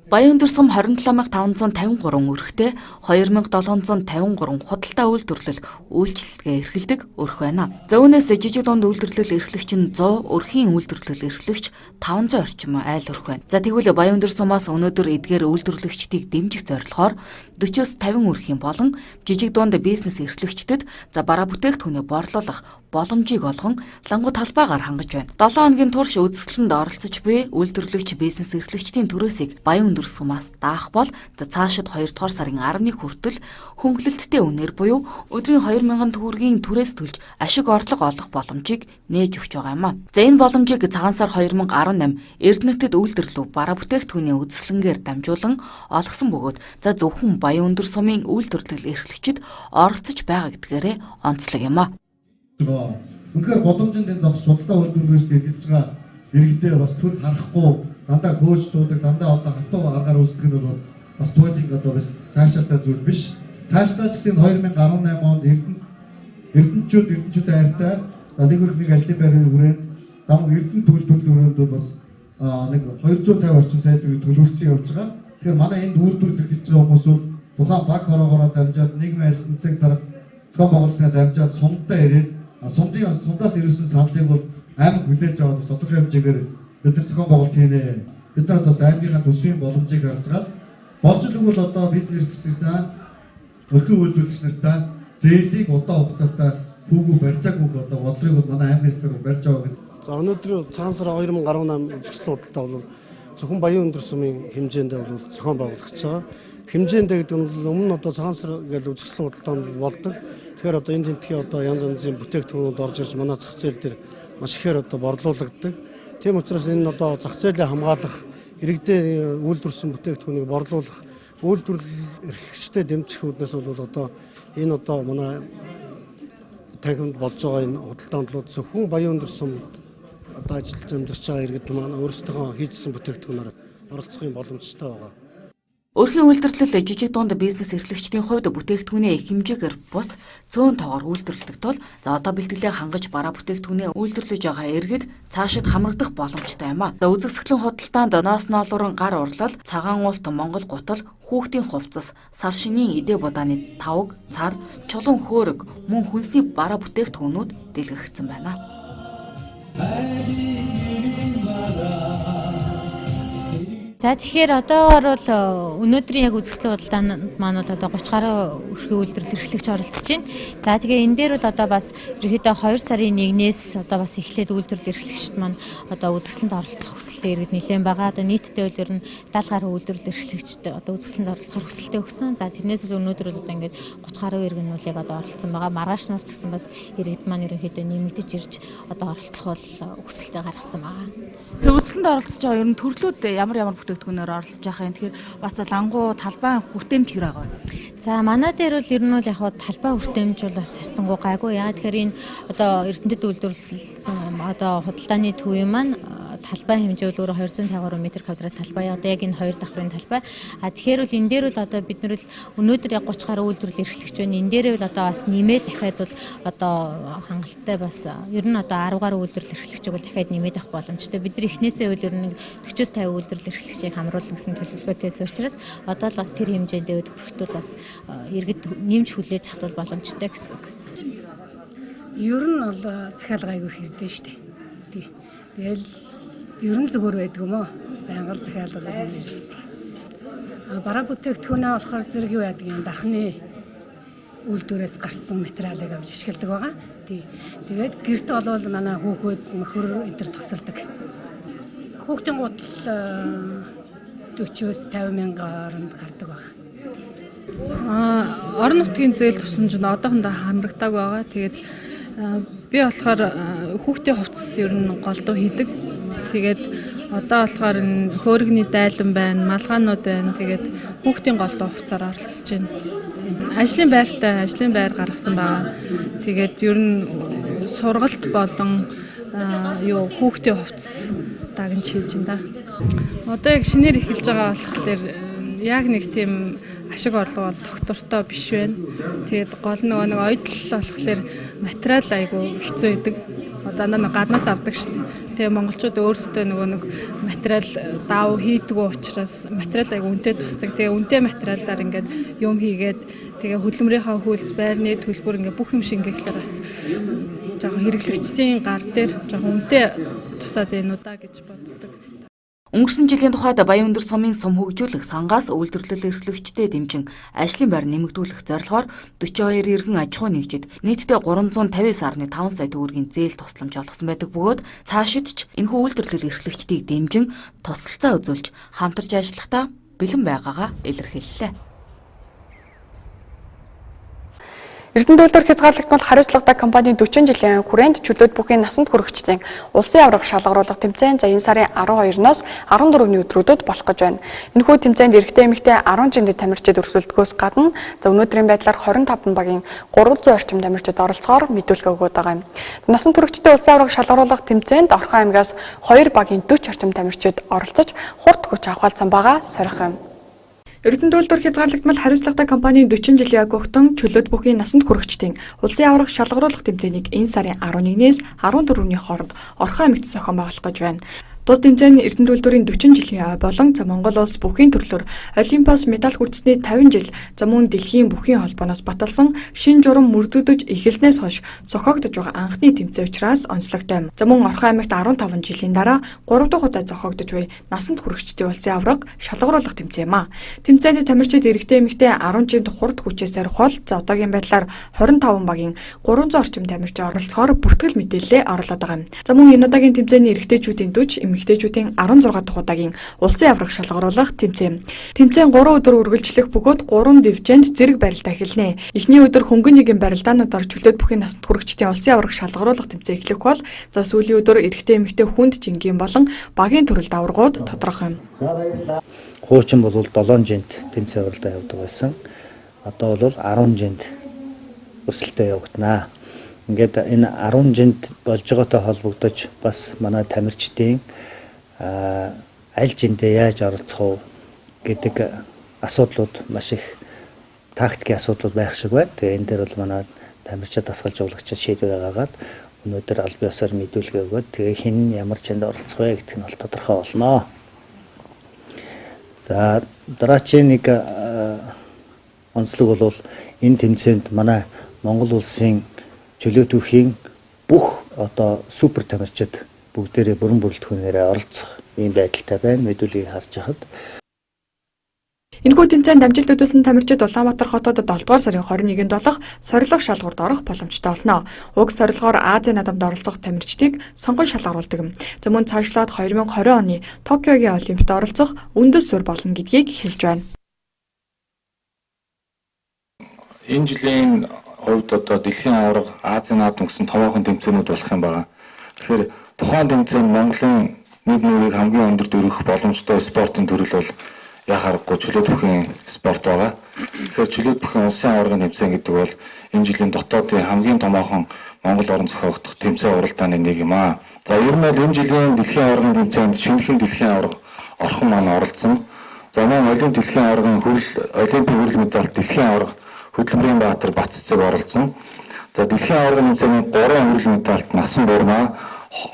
Баян өндөр сум 27553 өрхтэй 2753 худалдаа үйлдвэрлэл үйлчилгээ эрхэлдэг өрх байна. За үүнээс жижиг дунд үйлдвэрлэл эрхлэгч нь 100, өрхийн үйлдвэрлэл эрхлэгч 500 орчим айл өрх байна. За тэгвэл Баян өндөр сумаас өнөөдөр эдгээр үйлдвэрлэгчдийг дэмжих зорилгоор 40-50 өрхийн болон жижиг дунд бизнес эрхлэгчдэд за бараа бүтээгдэхүүнээ борлуулах боломжийг олгон лангуу талбайгаар хангаж байна. 7 хоногийн турш үзэсгэлэнд оролцож буй үйлдвэрлэгч бизнес эрхлэгчдийн төрөөсийг Баян өндөр сумаас даах бол за цаашид 2 дугаар сарын 11 хүртэл хөнгөлөлттэй үнээр буюу өдрийн 2000 төгрөгийн түрээс төлж ашиг орлого олох боломжийг нээж өгч байгаа юм а. За энэ боломжийг цагаан сар 2018 Эрдэнэтэд үйлдвэрлэв бараа бүтээгдэхүүний үзэсгэлэнгээр дамжуулан олгосон бөгөөд за зөвхөн Баян өндөр сумын үйлдвэрлэл эрхлэгчид оролцож байгаа гэдгээрээ онцлог юм а. Үнэхээр боломжинд энэ зогсож худалдаа үйлдвэрлэгч гэж байгаа иргэдээ бас төр харахгүй дандаа хөөж дуудаг дандаа одоо хатуу аргаар үүсгэх нь бол бас туйлын одоо бас цаашаатай зүйл биш. Цаашдаа ч гэсэн 2018 онд эрдэнчүүд хайртай за нэг өрхний ажлын байрны хүрээнд зам эрдэнэ төлөвлөрөөнд бас нэг 250 орчим сая төгрөг төлөвлөсөн явж байгаа. Тэгэхээр манай энд үйлдвэрлэж хийж байгаа хүмүүсүүд тухайн баг хороогоороо дамжаад нийгмийн ажлын дарга зохион байгуулалтаа дамжаад сумдаа ирээд сумдаас ирүүлсэн салдыг бол аймаг хүлээж аваад тодорхой хэмжээгээр бид нар зохион байгуулалт хийнэ. Бид нар бас аймгийнхаа төсвийн боломжийг харж байгаа. Болж игэл одоо бизнес эрхлэгчдээ өрхийн үйлдвэрлэгч нартай зээлийг удаан хугацаатай хүүгүү барьцаагүй одоо бодлогыг манай аймгаас барьж аваа гэдэг. За өнөөдөр цагаан сар 2018 үзэсгэлэн худалдаа бол зөвхөн Баян өндөр сумын хэмжээнд бол зохион байгуулагдаж байгаа. Хэмжээндээ гэдэг нь өмнө одоо цагаан сар гэж үзэсгэлэн худалдаанд болдог. Тэгэхээр одоо энэ тентхийн одоо янз янзын бүтээгдэхүүнүүд орж ирж манай зах зээл дээр маш ихээр одоо борлуулагддаг. Тийм учраас энэ одоо зах зээлээ хамгаалах, иргэдээ үйлдвэрсэн бүтээгдэхүүнийг борлуулах, үйлдвэрлэл эрхлэгчтэй дэмжих үүднээс бол одоо энэ одоо манай танхимд болж байгаа энэ худалдаанд бол зөвхөн Баян өндөр сумд одоо ажиллаж амьдарч байгаа иргэд маань өөрсдөө хийжсэн бүтээгдэхүүнээр оролцохын боломжтой байгаа. Өрхийн үйлдвэрлэл жижиг дунд бизнес эрхлэгчдийн хувьд бүтээгдэхүүнээ их хэмжээгээр бус цөөн тоогоор үйлдвэрлэдэг тул за одоо бэлтгэлээ хангаж бараа бүтээгдэхүүнээ үйлдвэрлэж байгаа иргэд цаашид хамрагдах боломжтой юм а. За үзэсгэлэн худалдаанд ноос ноолуурын гар урлал, цагаан уулт, Монгол гутал, хүүхдийн хувцас, сар шинийн эдээ будааны тавг, цар, чулуун хөөрөг, мөн хүнсний бараа бүтээгдэхүүнүүд дэлгэгдсэн байна. За тэгэхээр одоогор бол өнөөдрийн яг үзэсгэлэн худалдаанд маань бол одоо 30 гаруй өрхийн үйлдвэрлэл эрхлэгч оролцож байна. За тэгээ энэ дээр бол одоо бас ерөөдөө 2 сарын 1-ээс одоо бас эхлээд үйлдвэрлэл эрхлэгчд маань одоо үзэсгэлэнд оролцох хүсэлтэй иргэд нэлээд байгаа. Одоо нийтдээ бол ер нь 70 гаруй үйлдвэрлэл эрхлэгчд одоо үзэсгэлэнд оролцохоор хүсэлтэй өгсөн. За тэрнээс л өнөөдөр бол одоо ингээд 30 гаруй иргэн нь яг одоо оролцсон байгаа. Маргаашнаас ч гэсэн бас иргэд маань ерөнхийдөө нэмэгдэж ирж одоо оролцох хүсэлтэй гаргасан байгаа. Үзэсгэлэнд оролцож байгаа ер нь төрлүүд ямар бүтээгдэхүүнээр оролцож байгаа юм. Тэгэхээр бас лангуу талбай хүртээмжлэг байгаа. За манай дээр бол ер нь яг талбай хүртээмж бол бас харьцангуй гайгүй. Яагаад тэгэхээр энэ одоо Эрдэнэтэд үйлдвэрлэсэн одоо худалдааны төвийн маань талбай хэмжээ бол өөрөө 253 м2 талбай. Одоо яг энэ хоёр давхрын талбай. Тэгэхээр бол энэ дээр бол одоо бид нар л өнөөдөр яг 30 гаруй үйлдвэрлэл эрхлэгч байна. Энэ дээр бол одоо бас нэмээд дахиад бол одоо хангалттай бас ер нь одоо 10 гаруй үйлдвэрлэл эрхлэгчийг бол дахиад нэмээд авах боломжтой. Бид нар эхнээсээ бол ер нь 40-50 үйлдвэрлэл эрхлэгчийг хамруулна гэсэн төлөвлөгөөтэйс учраас одоо л бас тэр хэмжээндээ хүрэхдээ бас иргэд нэмж хүлээж авах боломжтой гэсэн үг. Ер нь бол захиалга айгүй хэрдэн штэ. Тэгэл ер нь зүгээр байдаг юм уу? Байнгал захиалга юм. Бараа бүтээгдэхүүнээ болохоор зэрэг юу яадаг юм? Дахны үйлдвэрээс гарсан материалыг авч ашигладаг байгаа. Тэгээд гэрт болвол манай хүүхэд мөхөр энэ төр тусалдаг. Хүүхдийн гутал 40-50 мянган хооронд гардаг баг. Орон нутгийн зээл тусламж нь одоохондоо хамрагдаг байгаа. Тэгээд би болохоор хүүхдийн хувцас ер нь голдуу хийдэг. Тэгээд одоо болохоор хөөргөний дайлан байна, малгаанууд байна. Тэгээд хүүхдийн голдуу хувцасаар оролцож байна. Ажлын байр гаргасан байгаа. Тэгээд ер нь сургалт болон хүүхдийн хувцас дагнж хийж байна да. Одоо яг шинээр эхэлж байгаа болохоор яг нэг тийм ашиг орлого бол доктортой биш байна. Тэгээд гол нэг ойдл болохоор материал айгу хэцүү идэг. Одоо нэг гаднаас авдаг шүү дээ. Тэгээ монголчууд өөрсдөө нэг материал даав хийдэг учраас материал айгу үнэтэй тусдаг. Тэгээ үнэтэй материалаар ингээд юм хийгээд тэгээ хөдөлмөрийнхаа хөлс байрны төлбөр ингээд бүх юм шингээхлээр бас жоохон хэрэглэгчдийн гар дээр жоохон үнэтэй тусаад байна уу да гэж боддог. Өнгөрсөн жилийн тухайд Баян өндөр сумын сум хөгжүүлэх сангаас үйлдвэрлэл эрхлэгчтэй дэмжин ажлын байр нэмэгдүүлэх зорилгоор 42 иргэн аж ахуй нэгжид нийтдээ 359.5 сая төгрөгийн зээл тусламж олгосон байдаг бөгөөд цаашид ч энэхүү үйлдвэрлэл эрхлэгчдийг дэмжин тусалцаа үзүүлж хамтарч ажиллахдаа бэлэн байгаагаа илэрхийллээ. Эрдэнэт үйлдвэр хязгаарлагдмал хариуцлагатай компанийн 40 жилийн хүрээнд чөлөөт бүхий насанд хүрэгчдийн улсын аврах шалгаруулах тэмцээн за энэ сарын 12-ноос 14-ний өдрүүдэд болох гэж байна. Энэхүү тэмцээнд эрэгтэй эмэгтэй 10 жилийн тамирчид өрсөлдөхөөс гадна за өнөөдрийн байдлаар 25 багийн 300 орчим тамирчид оролцохоор мэдүүлэг өгöd байгаа юм. Насанд хүрэгчдийн улсын аврах шалгаруулах тэмцээнд Орхон аймгаас 2 багийн 40 орчим тамирчид оролцож хурд хүч авахалсан байгаа сорих юм. Эрдэнэт үйлдвэр хязгаарлагдмал хариуцлагатай компанийн 40 жилийн огтон чөлөөт бүхий насанд хүрэгчдийн улсын аврах шалгаруулах тэмцээнийг энэ сарын 11-ээс 14-ний хооронд Орхон аймагт зохион байгуулах гэж байна. Тус тэмцээний Эрдэнэт үйлдвэрийн 40 жилийн ой болон за Монгол улс бүхий төрлөөр Олимпиас медаль хүртсэний 50 жил за мөн дэлхийн бүхий холбооноос баталсан шин журам мөрдөгдөж эхэлснээс хойш зохиогдож байгаа анхны тэмцээн учраас онцлогтой юм. За мөн Орхон аймагт 15 жилийн дараа 3 дахь удаа зохиогдож буй насанд хүрэгчдийн улсын авраг шалгаруулах тэмцээн маа. Тэмцээний тамирчид эрэгтэй эмэгтэй 10 жилд хурд хүчээс арих бол за одоогийн байдлаар 25 багийн 300 орчим тамирч оролцохоор бүртгэл мэдээлэлээ оруулаад байгаа юм. За мөн энэ удаагийн тэмцээний эрэгтэйчүүдийн 40 эмэгтэйчүүдийн 16 дахь удаагийн улсын аврах шалгаруулах тэмцээн. Тэмцээн 3 өдөр үргэлжлэх бөгөөд 3 дивизэнд зэрэг барилдаа эхэлнэ. Эхний өдөр хөнгөн нийгэм барилдаануудаар чөлөөт бүхий насанд хүрэгчдийн улсын аврах шалгаруулах тэмцээн эхлэх бол за сүүлийн өдөр эрэгтэй эмэгтэй хүнд жингийн болон багийн төрөлд аваргууд тодорхой юм. Хуучин бол 7 жинт тэмцээн уралдаа явуулдаг байсан. Одоо бол 10 жинт өрсөлдөө явагдана. Ингээд энэ 10 жинт болж байгаатай холбогдож бас манай тамирчдын аль жиндээ яаж оролцох вэ гэдэг асуудлууд маш их тактикийн асуудлууд байх шиг байна. Тэгээ энэ дээр бол манай тамирчид дасгалж явуулагчид шийдвэр гаргаад өнөөдөр аль биесээр мэдүүлгээ өгөөд тэгээ хэн ямар чинд оролцох вэ гэдэг нь бол тодорхой болно. За дараачийн нэг онцлог бол энэ тэмцээнд манай Монгол улсын чөлөөт бүхийн бүх одоо супер тамирчид бүгдээрээ бүрэн бүрэлдэхүүнээрээ оролцох ийм байдалтай байна. Мэдүүлгийг харж хахад. Энэхүү тэмцээнд амжилт үзүүлсэн тамирчид Улаанбаатар хотод 7 дугаар сарын 21-нд болох сорилго шалгуурд орох боломжтой болно. Уг сорилгоор Азийн наадамд оролцох тамирчдыг сонгон шалгаруулдаг. За мөн цаашлаад 2020 оны Токиогийн Олимпиад оролцох үндэс суурь болно гэдгийг хэлж байна. Энэ жилийн хувьд одоо дэлхийн аварга Азийн наадам гэсэн томоохон тэмцээнүүд болох юм байна. Тэгэхээр тухайн тэмцээнд Монголын нийт нүүрийг хамгийн өндөрт өргөх боломжтой спортын төрөл бол яг харахгүй чөлөөт бүхэн спорт байгаа. Тэгэхээр чөлөөт бүхэн улсын аваргын тэмцээн гэдэг бол энэ жилийн дотоодын хамгийн томоохон Монгол орон зохиогдох тэмцээн уралдааны нэг юм аа. За ер нь бол энэ жилийн дэлхийн аваргын тэмцээнд шинэхэн дэлхийн аварга орхон маань оролцсон. За мөн олимпик дэлхийн аваргын олимпик хөрөл медаль дэлхийн аварга хөтөлбөрийн баатар Батцэг оролцсон. За дэлхийн аваргын тэмцээний 3 хөрөл медальт Насан Бурмаа,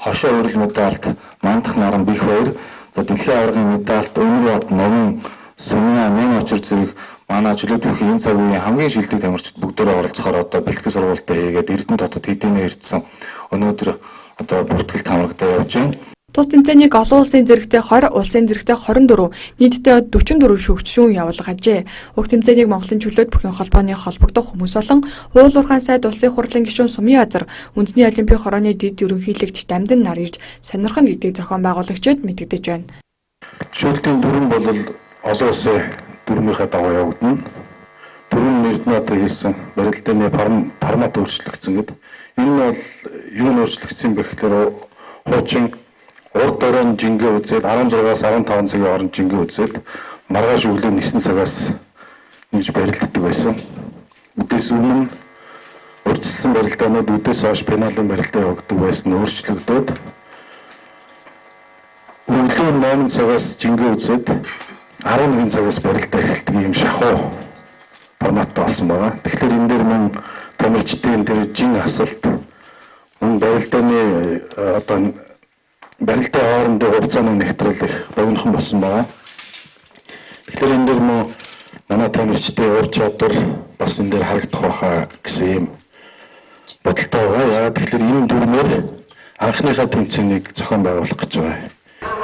хошоо хөрөл медальт Мандах Наран Бих баяр. За дэлхийн аваргын медальт Өнөр бат Номын Сүмнэ Мэн очир зэрэг манай чөлөөт бүхэн энэ цаг үеийн хамгийн шилдэг тамирчид бүгдээрээ оролцохоор одоо бэлтгэл сургуультай хийгээд Эрдэнэ хотод хэдийнэ ирсэн. Өнөөдөр одоо бүртгэлд хамрагдаа явж байна. Тус тэмцээнийг олон улсын зэрэгтэй 20, улсын зэрэгтэй 24, нийтдээ 44 шүүгчшүүн явуулгажээ. Уг тэмцээнийг Монголын чөлөөт бүхэн холбооны холбогдох хүмүүс болон хууль уурхайн сайд улсын хурлын гишүүн Сумын Азар, үндэсний олимпийн хорооны дэд ерөнхийлөгч Дамдын нар ирж сонирхон гэдэг зохион байгуулагчид мэдэгдэж байна. Шүүлтийн дүрэн бол олон улсын дүрмийнхээ дагуу явагдана. Дүрэн нэрдний одоо хийсэн барилдааны формат өөрчлөгдсөн гэдэг. Энэ нь бол юу өөрчлөгдсөн бэ гэхээр хуучин урд дөрөн жингээ үзээд 16-аас 15 цагийн хооронд жингээ үзээд маргааш өглөө 9 цагаас нэгж барилддаг байсан. Үдээс өмнө урьдчилсан барилдаанууд үдээс хойш пеналийн барилдаа явагддаг байсан нь өөрчлөгдөөд өглөө 8 цагаас жингээ үзээд 11 цагаас барилдаа эхэлдэг юм шахуу форматтай болсон байна. Тэгэхээр энэ дээр мөн тамирчдын тэр жин асалт мөн барилдааны одоо барилдаа хоорондын хугацааны нэгтрэл их богинохон болсон байна. Тэгэхээр энэ дээр мөн манай тамирчдын ур чадвар бас энэ дээр харагдах байхаа гэсэн юм бодолтой байгаа. Яагаад тэгэхээр энэ дүрмээр анхныхаа тэмцээнийг зохион байгуулах гэж байгаа.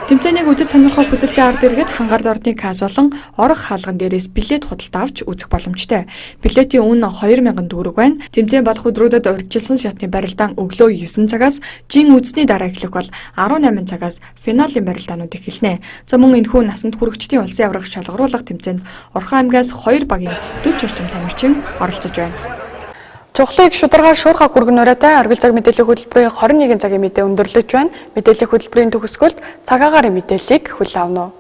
Тэмцээнийг үзэж сонирхох хүсэлтэй ард иргэд хангаар орны касс болон орох хаалган дээрээс билет худалд авч үзэх боломжтой. Билетийн үн 2000 төгрөг байна. Тэмцээн болох өдрүүдэд урьдчилсан шатны барилдаан өглөө 9 цагаас, жин үзсний дараа эхлэх бол 18 цагаас финалийн барилдаанууд эхэлнэ. За мөн энэхүү насанд хүрэгчдийн улсын аварга шалгаруулах тэмцээнд Орхон аймгаас 2 багийн 40 орчим тамирчин оролцож байна. Чухлыг шударгаар шуурхаг хүргэнээрээ Оргил цаг мэдээллийн хөтөлбөрийн 21 цагийн мэдээ өндөрлөж байна. Мэдээллийн хөтөлбөрийн төгсгөлд цагаагаар мэдээллийг хүлээн авна.